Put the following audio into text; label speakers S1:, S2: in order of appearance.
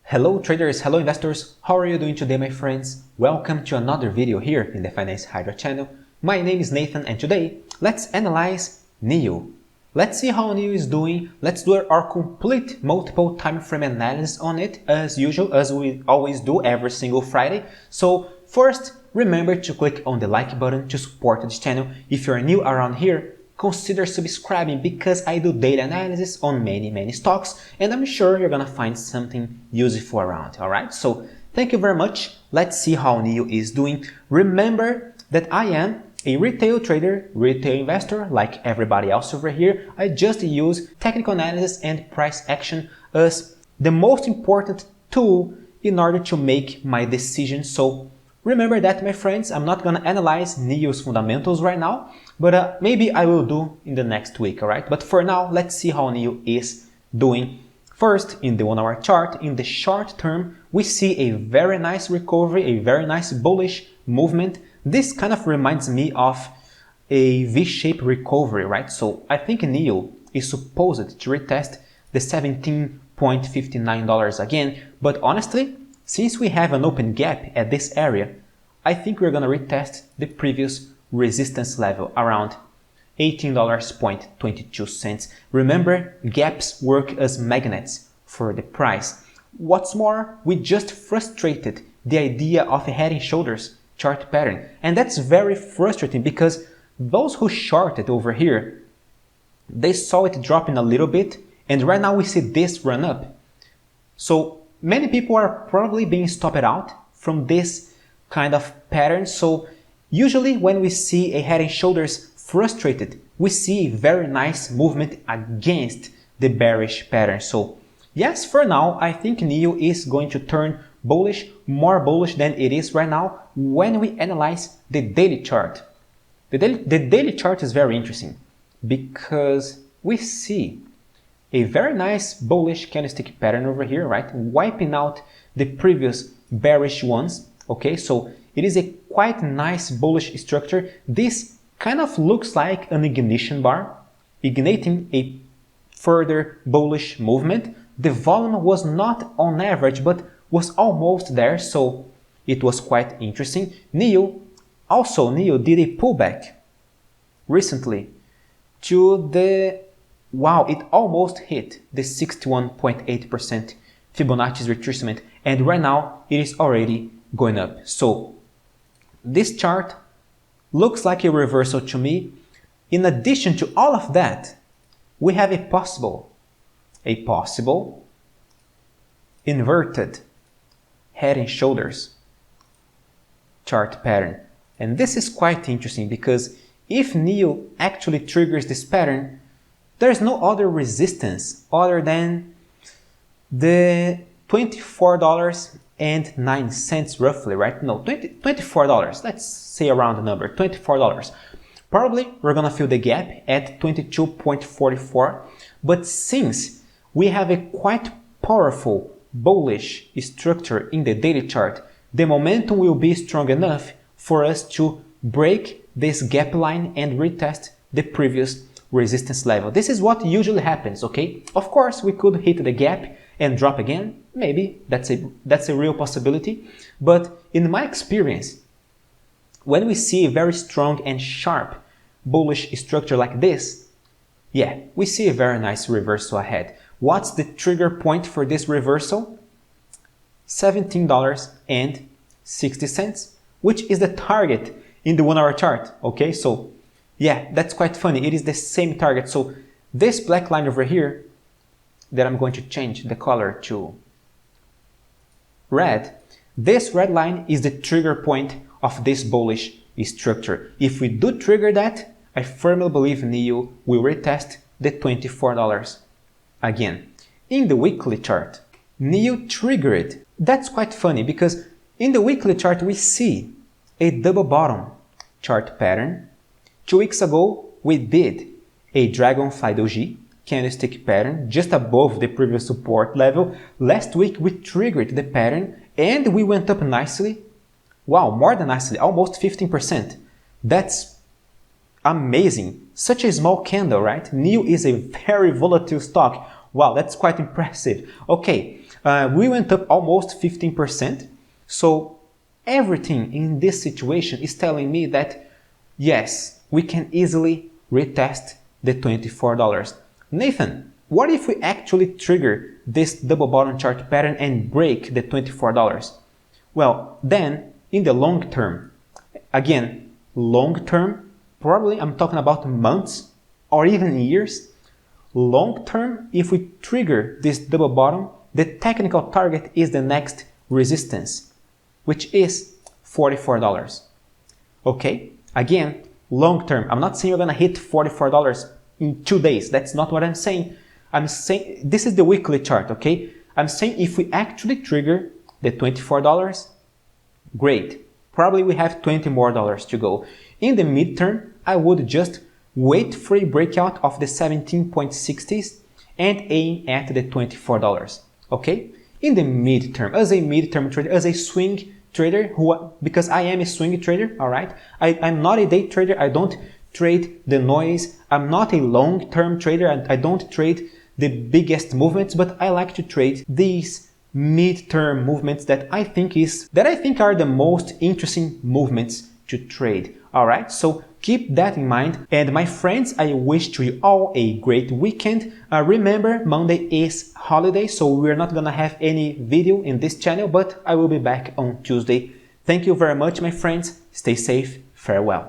S1: Hello traders, hello investors, how are you doing today my friends? Welcome to another video here in the Finance Hydra channel. My name is Nathan and today let's analyze NIO. Let's see how NIO is doing, let's do our complete multiple time frame analysis on it as usual, as we always do every single Friday. So first, remember to click on the like button to support this channel. If you're new around here, consider subscribing because I do data analysis on many stocks and I'm sure you're gonna find something useful around, alright? So thank you very much. Let's see how NIO is doing. Remember that I am a retail trader, retail investor like everybody else over here. I just use technical analysis and price action as the most important tool in order to make my decisions. So remember that, my friends, I'm not gonna analyze NIO's fundamentals right now, but maybe I will do in the next week, alright? But for now, let's see how NIO is doing. First, in the 1 hour chart, in the short term, we see a very nice recovery, a very nice bullish movement. This kind of reminds me of a V-shaped recovery, right? So I think NIO is supposed to retest the $17.59 again, but honestly, since we have an open gap at this area, I think we're gonna retest the previous resistance level around $18.22. Remember, gaps work as magnets for the price. What's more, we just frustrated the idea of a head and shoulders chart pattern. And that's very frustrating because those who shorted over here, they saw it dropping a little bit, and right now we see this run up. So many people are probably being stopped out from this kind of pattern. So usually when we see a head and shoulders frustrated, we see a very nice movement against the bearish pattern. So yes, for now, I think NIO is going to turn bullish, more bullish than it is right now when we analyze the daily chart. The daily chart is very interesting because we see a very nice bullish candlestick pattern over here, right? Wiping out the previous bearish ones, okay? So it is a quite nice bullish structure. This kind of looks like an ignition bar, igniting a further bullish movement. The volume was not on average, but was almost there, so it was quite interesting. NIO did a pullback recently to the, wow, it almost hit the 61.8% Fibonacci's retracement, and right now it is already going up. So this chart looks like a reversal to me. In addition to all of that, we have a possible inverted head and shoulders chart pattern. And this is quite interesting because if NIO actually triggers this pattern, there's no other resistance other than the $24.09 roughly, right? No, $24. Let's say around the number, $24. Probably we're gonna fill the gap at 22.44, but since we have a quite powerful bullish structure in the daily chart, the momentum will be strong enough for us to break this gap line and retest the previous resistance level. This is what usually happens, okay? Of course, we could hit the gap and drop again. Maybe that's a real possibility. But in my experience, when we see a very strong and sharp bullish structure like this, yeah, we see a very nice reversal ahead. What's the trigger point for this reversal? $17.60, which is the target in the 1 hour chart, okay? So yeah, that's quite funny. It is the same target. So this black line over here that I'm going to change the color to red, this red line is the trigger point of this bullish structure. If we do trigger that, I firmly believe NIO will retest the $24 again. In the weekly chart, NIO triggered. That's quite funny because in the weekly chart we see a double bottom chart pattern. 2 weeks ago we did a dragonfly doji candlestick pattern just above the previous support level. Last week we triggered the pattern and we went up nicely. Wow, more than nicely, almost 15%. That's amazing. Such a small candle, right? NIO is a very volatile stock. Wow, that's quite impressive. Okay, We went up almost 15%. So everything in this situation is telling me that yes, we can easily retest the $24. Nathan, what if we actually trigger this double bottom chart pattern and break the $24? Well, then in the long term, again, long term, probably I'm talking about months or even years. Long term, if we trigger this double bottom, the technical target is the next resistance, which is $44. Okay, again, long term, I'm not saying you're gonna hit $44 in 2 days. That's not what I'm saying. I'm saying this is the weekly chart, okay? I'm saying if we actually trigger the $24, great. Probably we have $20 more to go. In the midterm, I would just wait for a breakout of the 17.60s and aim at the $24, okay? In the midterm, as a midterm trader, as a swing trader, because I am a swing trader, all right? I'm not a day trader. I don't trade the noise. I'm not a long-term trader. I don't trade the biggest movements, but I like to trade these mid-term movements that I think are the most interesting movements to trade. All right, so keep that in mind. And my friends, I wish you all a great weekend. Remember, Monday is holiday, so we're not gonna have any video in this channel, but I will be back on Tuesday. Thank you very much, my friends. Stay safe. Farewell.